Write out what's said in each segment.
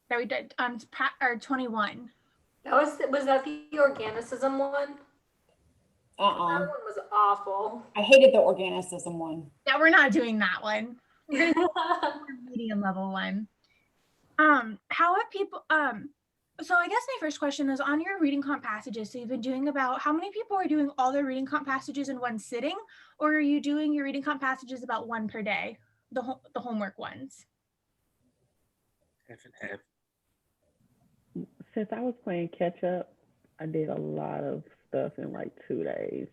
that we did on or 21. Was that the organicism one? That Uh-uh. one was awful. I hated the organicism one. Yeah, we're not doing that one. We're gonna do a more medium level one. How have people so I guess my first question is on your reading comp passages. So you've been doing about how many people are doing all their reading comp passages in one sitting, or are you doing your reading comp passages about one per day, the homework ones? Half and half. Since I was playing catch up, I did a lot of stuff in like 2 days.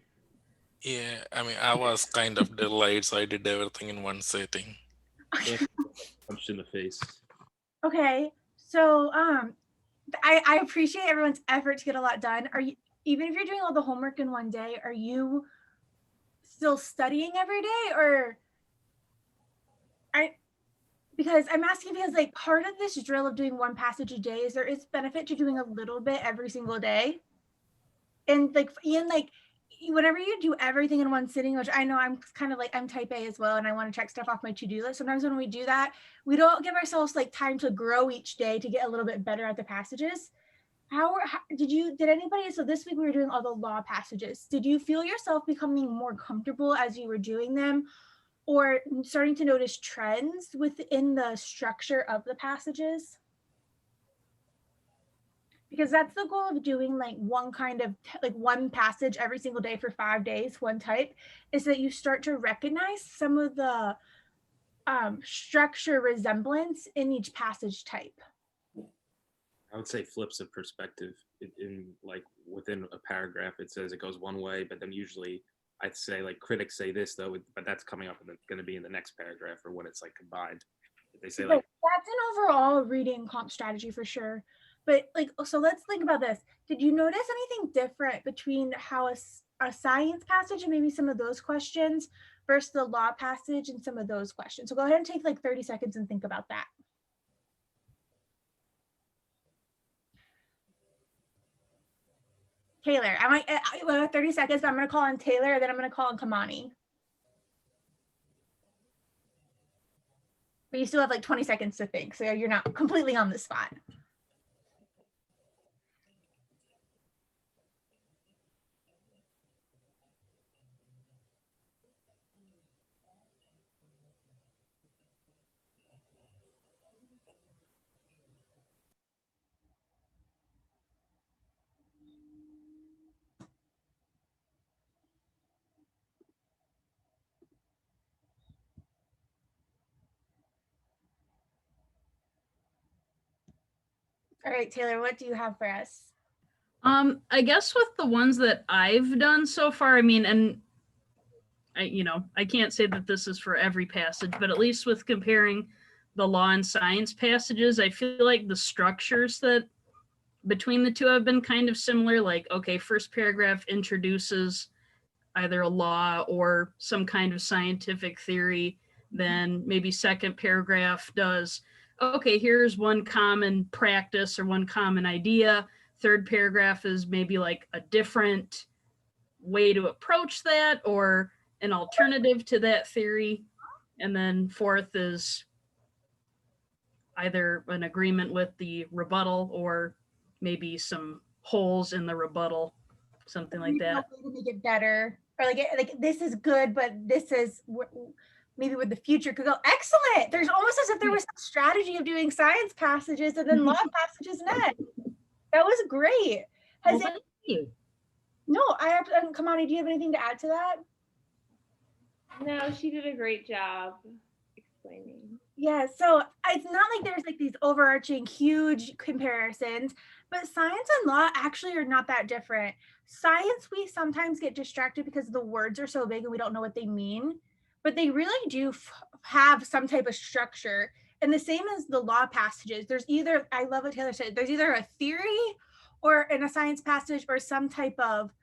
Yeah, I mean, I was kind of delayed, so I did everything in one sitting. Punched in the face. Okay, so I appreciate everyone's effort to get a lot done. Are you, even if you're doing all the homework in one day, are you still studying every day, or because I'm asking because like part of this drill of doing one passage a day is there is benefit to doing a little bit every single day. And like Ian, like whenever you do everything in one sitting, which I know I'm kind of like, I'm type A as well, and I want to check stuff off my to-do list. Sometimes when we do that, we don't give ourselves like time to grow each day to get a little bit better at the passages. How did anybody, so this week we were doing all the law passages. Did you feel yourself becoming more comfortable as you were doing them, or starting to notice trends within the structure of the passages? Because that's the goal of doing like one kind of like one passage every single day for 5 days, one type, is that you start to recognize some of the structure resemblance in each passage type. I would say flips of perspective. In like within a paragraph, it says it goes one way, but then usually I'd say like critics say this though, but that's coming up and going to be in the next paragraph or when it's like combined. They say like that's an overall reading comp strategy for sure. But like, so let's think about this. Did you notice anything different between how a science passage and maybe some of those questions versus the law passage and some of those questions? So go ahead and take like 30 seconds and think about that. Taylor, I might 30 seconds, but I'm going to call on Taylor, and then I'm going to call on Kamani. But you still have like 20 seconds to think, so you're not completely on the spot. All right, Taylor, what do you have for us? I guess with the ones that I've done so far, I mean, and I can't say that this is for every passage, but at least with comparing the law and science passages, I feel like the structures that between the two have been kind of similar. Like, okay, first paragraph introduces either a law or some kind of scientific theory. Then maybe second paragraph does, okay, here's one common practice or one common idea. Third paragraph is maybe like a different way to approach that or an alternative to that theory. And then fourth is either an agreement with the rebuttal or maybe some holes in the rebuttal, something like that. To make it better, or like this is good, but this is maybe what the future could go. Excellent. There's almost as if there was some strategy of doing science passages and then law passages next. That was great. Thank you. No, Kamani, do you have anything to add to that? No, she did a great job explaining. Yeah, so it's not like there's like these overarching huge comparisons, but science and law actually are not that different. Science, we sometimes get distracted because the words are so big and we don't know what they mean, but they really do have some type of structure. And the same as the law passages, there's either, I love what Taylor said, there's either a theory or in a science passage or some type of,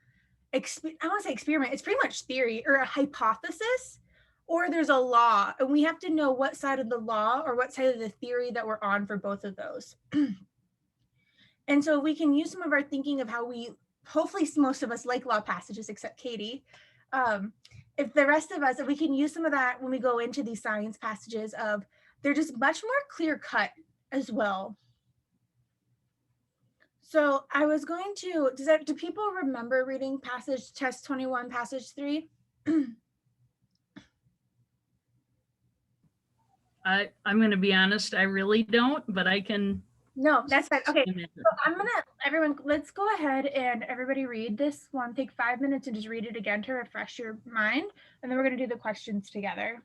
I want to say experiment, it's pretty much theory or a hypothesis, or there's a law, and we have to know what side of the law or what side of the theory that we're on for both of those. And so we can use some of our thinking of how we, hopefully most of us like law passages except Katie. If the rest of us, if we can use some of that when we go into these science passages of, they're just much more clear cut as well. So I was going to, do people remember reading passage test 21, passage 3? I'm going to be honest, I really don't, but I can. No, that's fine. Okay, so everyone, let's go ahead and everybody read this one. Take 5 minutes and just read it again to refresh your mind. And then we're going to do the questions together.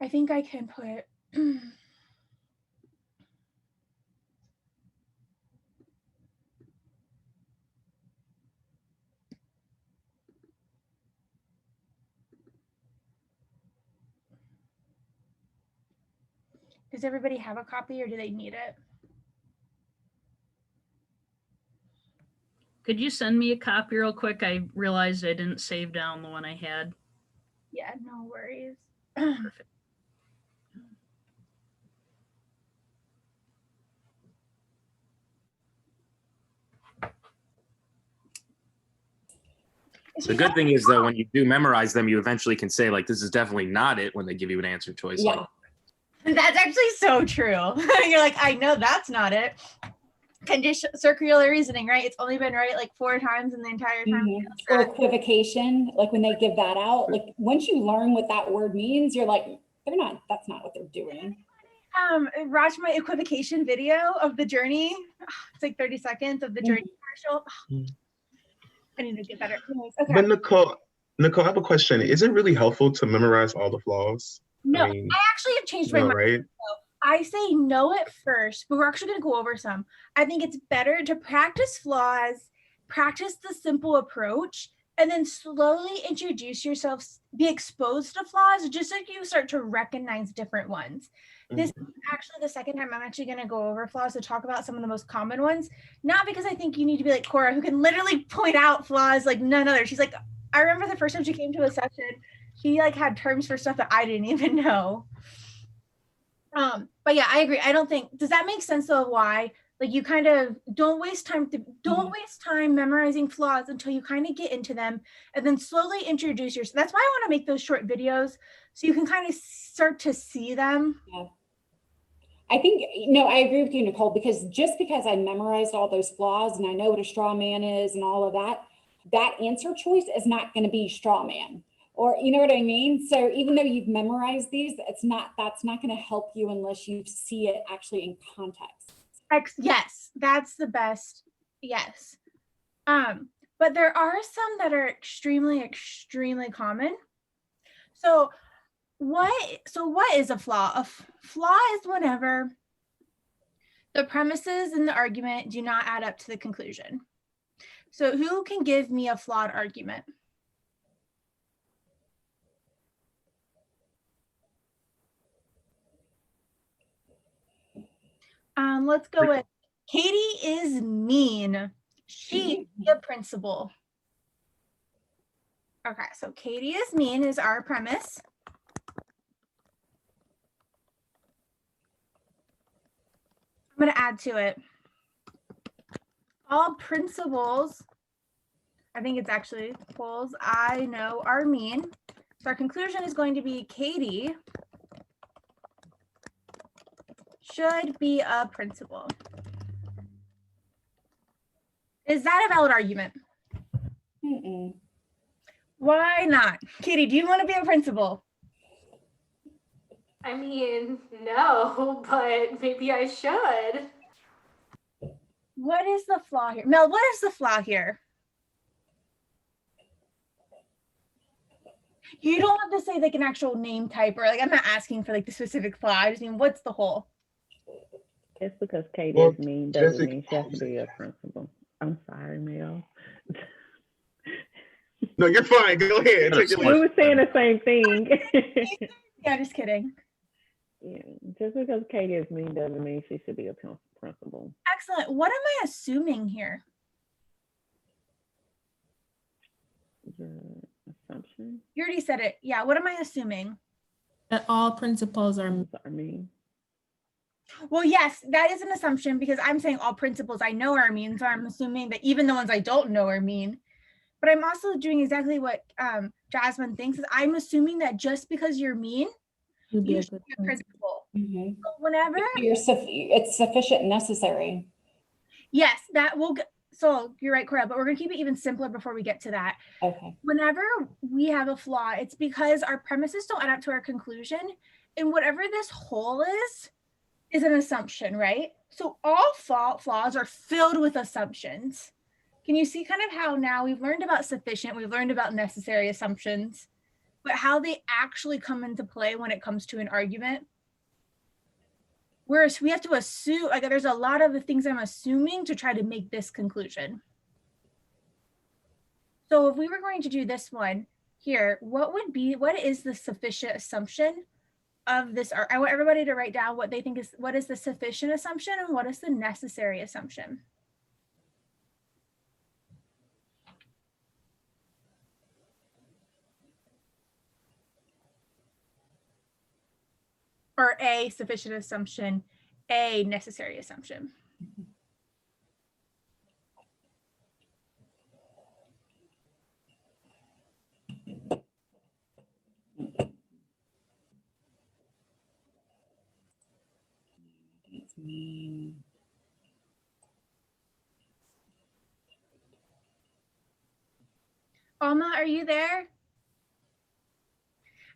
I think I can put. Does everybody have a copy or do they need it? Could you send me a copy real quick? I realized I didn't save down the one I had. Yeah, no worries. Perfect. The good thing is though, when you do memorize them, you eventually can say like, this is definitely not it when they give you an answer choice. Yeah. That's actually so true. You're like, I know that's not it. Circular reasoning, right? It's only been right like 4 times in the entire time. Or equivocation, like when they give that out, like once you learn what that word means, you're like, that's not what they're doing. Watch my equivocation video of the journey. It's like 30 seconds of the journey commercial. I need to get better. Okay. But Nicole, I have a question. Is it really helpful to memorize all the flaws? No, I actually have changed my mind. Right? I say no at first, but we're actually going to go over some. I think it's better to practice flaws, practice the simple approach, and then slowly introduce yourself, be exposed to flaws, just so you start to recognize different ones. This is actually the second time I'm actually going to go over flaws to talk about some of the most common ones. Not because I think you need to be like Cora, who can literally point out flaws like none other. She's like, I remember the first time she came to a session, she like had terms for stuff that I didn't even know. But yeah, I agree. I don't think, does that make sense of why? Like you kind of don't waste time memorizing flaws until you kind of get into them and then slowly introduce yourself. That's why I want to make those short videos so you can kind of start to see them. Yeah. I think, no, I agree with you, Nicole, because just because I memorized all those flaws and I know what a straw man is and all of that, that answer choice is not going to be straw man. Or, you know what I mean? So even though you've memorized these, that's not going to help you unless you see it actually in context. Yes, that's the best. Yes. But there are some that are extremely, extremely common. So what is a flaw? A flaw is whenever the premises in the argument do not add up to the conclusion. So who can give me a flawed argument? Let's go with Katie is mean. She's the principal. Okay, so Katie is mean is our premise. I'm going to add to it. All principals, I think it's actually polls I know are mean. So our conclusion is going to be Katie should be a principal. Is that a valid argument? Why not? Katie, do you want to be a principal? I mean, no, but maybe I should. What is the flaw here? Mel, what is the flaw here? You don't have to say like an actual name type or like, I'm not asking for like the specific flaw. I just mean, what's the whole? It's because Katie is mean doesn't mean she has to be a principal. I'm sorry, Mel. No, you're fine. Go ahead. We were saying the same thing. Yeah, just kidding. Yeah, just because Katie is mean doesn't mean she should be a principal. Excellent. What am I assuming here? The assumption? You already said it. Yeah, what am I assuming? That all principals are mean. Well, yes, that is an assumption because I'm saying all principals I know are mean. So I'm assuming that even the ones I don't know are mean. But I'm also doing exactly what Jasmine thinks. Is I'm assuming that just because you're mean, you should be a principal. So whenever it's sufficient and necessary. Yes, that will get, so you're right, Cora, but we're gonna keep it even simpler before we get to that. Okay. Whenever we have a flaw, it's because our premises don't add up to our conclusion. And whatever this whole is an assumption, right? So all flaws are filled with assumptions. Can you see kind of how now we've learned about sufficient, we've learned about necessary assumptions, but how they actually come into play when it comes to an argument? Whereas we have to assume, like there's a lot of the things I'm assuming to try to make this conclusion. So if we were going to do this one here, what is the sufficient assumption of this? I want everybody to write down what they think is, what is the sufficient assumption and what is the necessary assumption? Or A, sufficient assumption, A, necessary assumption. Alma, are you there?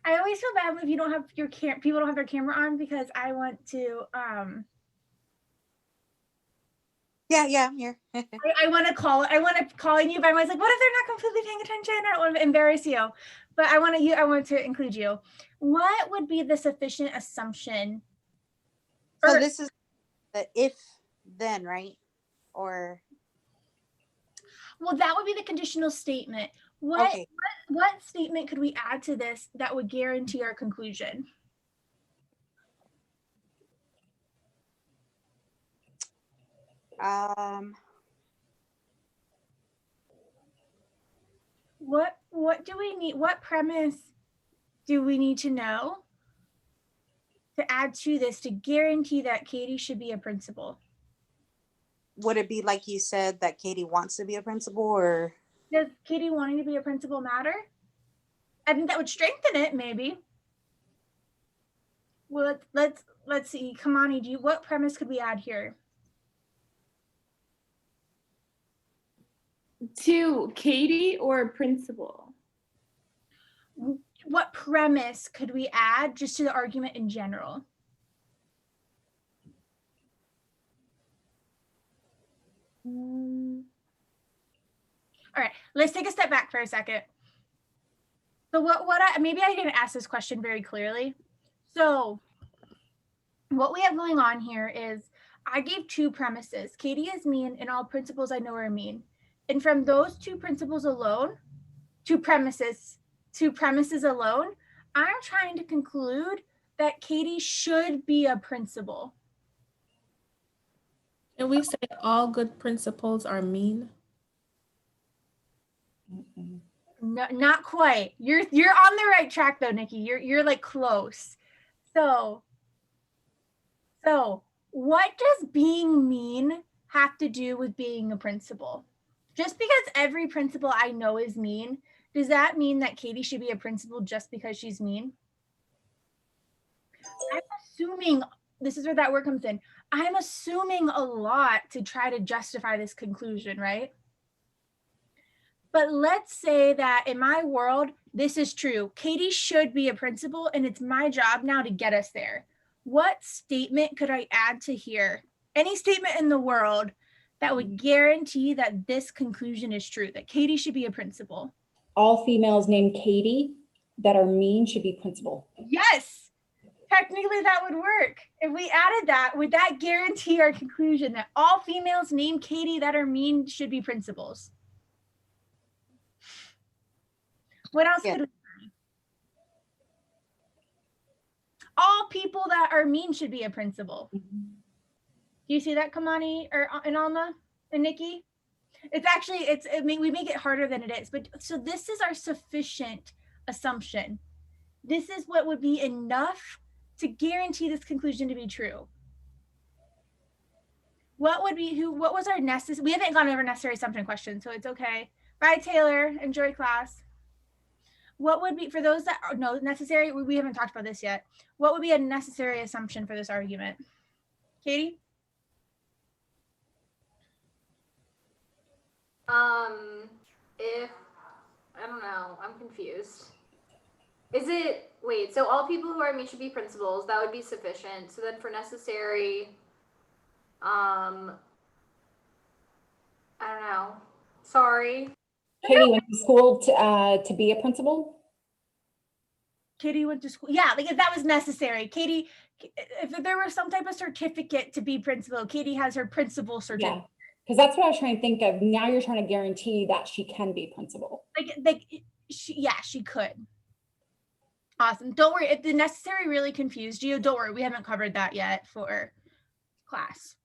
I always feel bad if you don't have your people don't have their camera on because I want to Yeah, I'm here. I want to call you, but I was like, what if they're not completely paying attention? I don't want to embarrass you. But I want to include you. What would be the sufficient assumption? So this is the if then, right? Or well, that would be the conditional statement. What statement could we add to this that would guarantee our conclusion? What do we need? What premise do we need to know to add to this to guarantee that Katie should be a principal? Would it be like you said that Katie wants to be a principal, or does Katie wanting to be a principal matter? I think that would strengthen it, maybe. Well, let's see. Kamani, what premise could we add here? To Katie or principal? What premise could we add just to the argument in general? All right, let's take a step back for a second. So maybe I didn't ask this question very clearly. So what we have going on here is I gave two premises. Katie is mean and all principals I know are mean. And from those two principles alone, two premises alone, I'm trying to conclude that Katie should be a principal. And we say all good principals are mean. No, not quite. You're on the right track though, Nikki. You're like close. So what does being mean have to do with being a principal? Just because every principal I know is mean, does that mean that Katie should be a principal just because she's mean? I'm assuming, this is where that word comes in. I'm assuming a lot to try to justify this conclusion, right? But let's say that in my world, this is true. Katie should be a principal and it's my job now to get us there. What statement could I add to here? Any statement in the world that would guarantee that this conclusion is true, that Katie should be a principal? All females named Katie that are mean should be principal. Yes, technically that would work. If we added that, would that guarantee our conclusion that all females named Katie that are mean should be principals? What else could we say? All people that are mean should be a principal. Do you see that, Kamani and Alma and Nikki? It's actually, we make it harder than it is. But so this is our sufficient assumption. This is what would be enough to guarantee this conclusion to be true. What was our necessary? We haven't gone over necessary assumption questions, so it's okay. Bye, Taylor. Enjoy class. What would be, for those that are necessary, we haven't talked about this yet. What would be a necessary assumption for this argument? Katie? If I don't know, I'm confused. Is it wait? So all people who are mean should be principals. That would be sufficient. So then for necessary, I don't know. Sorry. Katie went to school to be a principal. Katie went to school. Yeah, like if that was necessary. Katie, if there was some type of certificate to be principal, Katie has her principal certificate. Yeah, because that's what I was trying to think of. Now you're trying to guarantee that she can be principal. She could. Awesome. Don't worry. If the necessary really confused you, don't worry. We haven't covered that yet for class.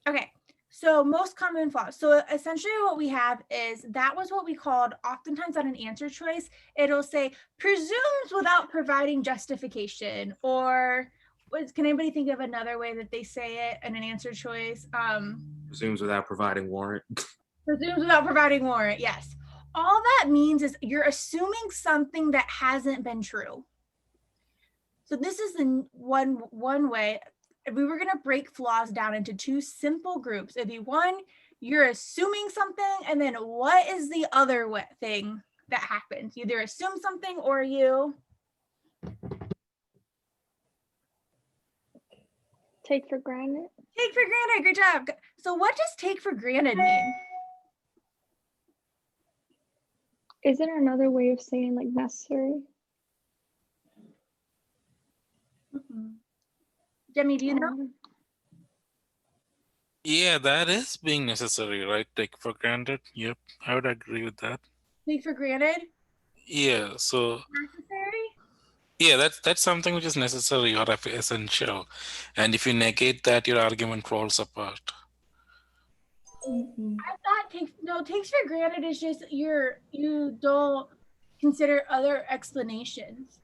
Okay. So most common flaws. So essentially what we have is that was what we called oftentimes on an answer choice. It'll say presumes without providing justification, or can anybody think of another way that they say it in an answer choice? Presumes without providing warrant. Presumes without providing warrant. Yes. All that means is you're assuming something that hasn't been true. So this is the one way. If we were going to break flaws down into two simple groups, it'd be one, you're assuming something, and then what is the other thing that happens? You either assume something or you take for granted. Take for granted. Great job. So what does take for granted mean? Is there another way of saying like necessary? Demi, do you know? Yeah, that is being necessary, right? Take for granted. Yep, I would agree with that. Take for granted? Yeah, so necessary? Yeah, that's something which is necessary or essential. And if you negate that, your argument falls apart. I thought takes for granted is just you don't consider other explanations.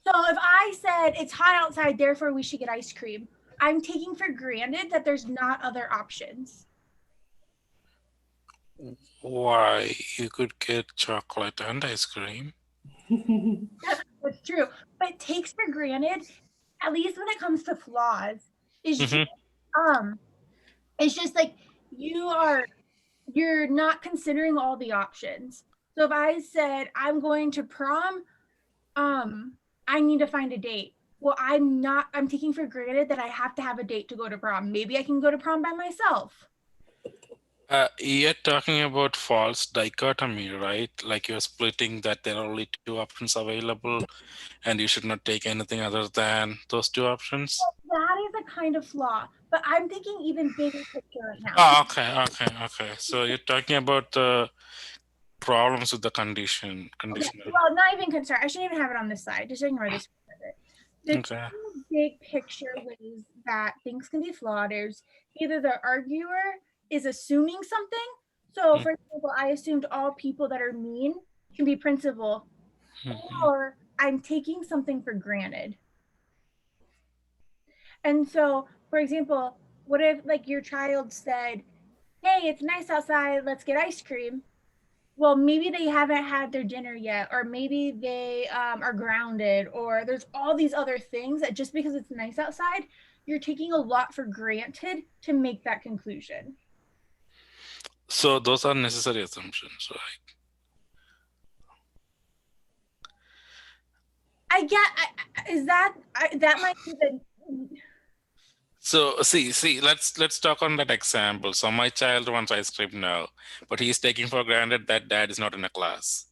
So if I said it's hot outside, therefore we should get ice cream, I'm taking for granted that there's not other options. Why? You could get chocolate and ice cream. That's true. But takes for granted, at least when it comes to flaws, is it's just like you're not considering all the options. So if I said I'm going to prom, I need to find a date. Well, I'm taking for granted that I have to have a date to go to prom. Maybe I can go to prom by myself. You're talking about false dichotomy, right? Like you're splitting that there are only two options available and you should not take anything other than those two options. Well, that is a kind of flaw, but I'm thinking even bigger picture right now. Oh, okay. So you're talking about the problems with the conditional. Well, not even concern. I shouldn't even have it on this side. Just ignore this part of it. The two big picture ways that things can be flawed is either the arguer is assuming something. So, for example, I assumed all people that are mean can be principal, or I'm taking something for granted. And so, for example, what if like your child said, "Hey, it's nice outside, let's get ice cream." Well, maybe they haven't had their dinner yet, or maybe they are grounded, or there's all these other things that just because it's nice outside, you're taking a lot for granted to make that conclusion. So those are necessary assumptions, right? That might be the. So see, let's talk on that example. So my child wants ice cream now, but he's taking for granted that dad is not in a class.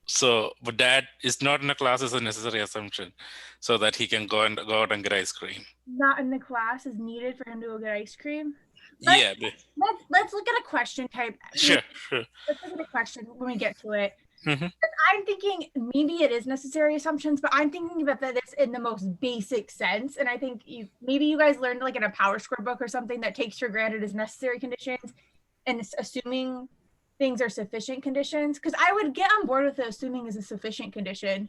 So, but dad is not in a class is a necessary assumption, so that he can go out and get ice cream. Not in the class is needed for him to go get ice cream. Let's look at a question type. Sure. Let's look at a question when we get to it. Mm-hmm. I'm thinking maybe it is necessary assumptions, but I'm thinking about this in the most basic sense. And I think maybe you guys learned like in a Power Score book or something that takes for granted as necessary conditions and assuming things are sufficient conditions. Because I would get on board with the assuming is a sufficient condition,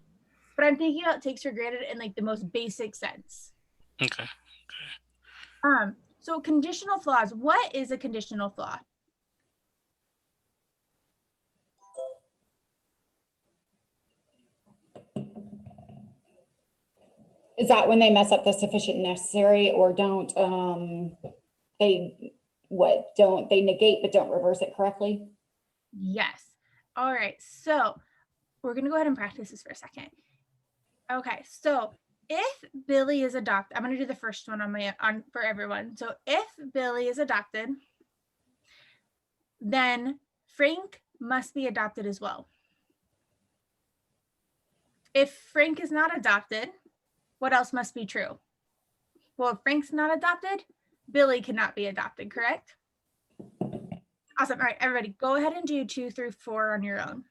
but I'm thinking about takes for granted in like the most basic sense. Okay. So conditional flaws. What is a conditional flaw? Is that when they mess up the sufficient necessary or don't they don't they negate but don't reverse it correctly? Yes. All right. So we're going to go ahead and practice this for a second. Okay. So if Billy is adopted, I'm going to do the first one on for everyone. So if Billy is adopted, then Frank must be adopted as well. If Frank is not adopted, what else must be true? Well, if Frank's not adopted, Billy cannot be adopted, correct? Awesome. All right, everybody, go ahead and do 2 through 4 on your own.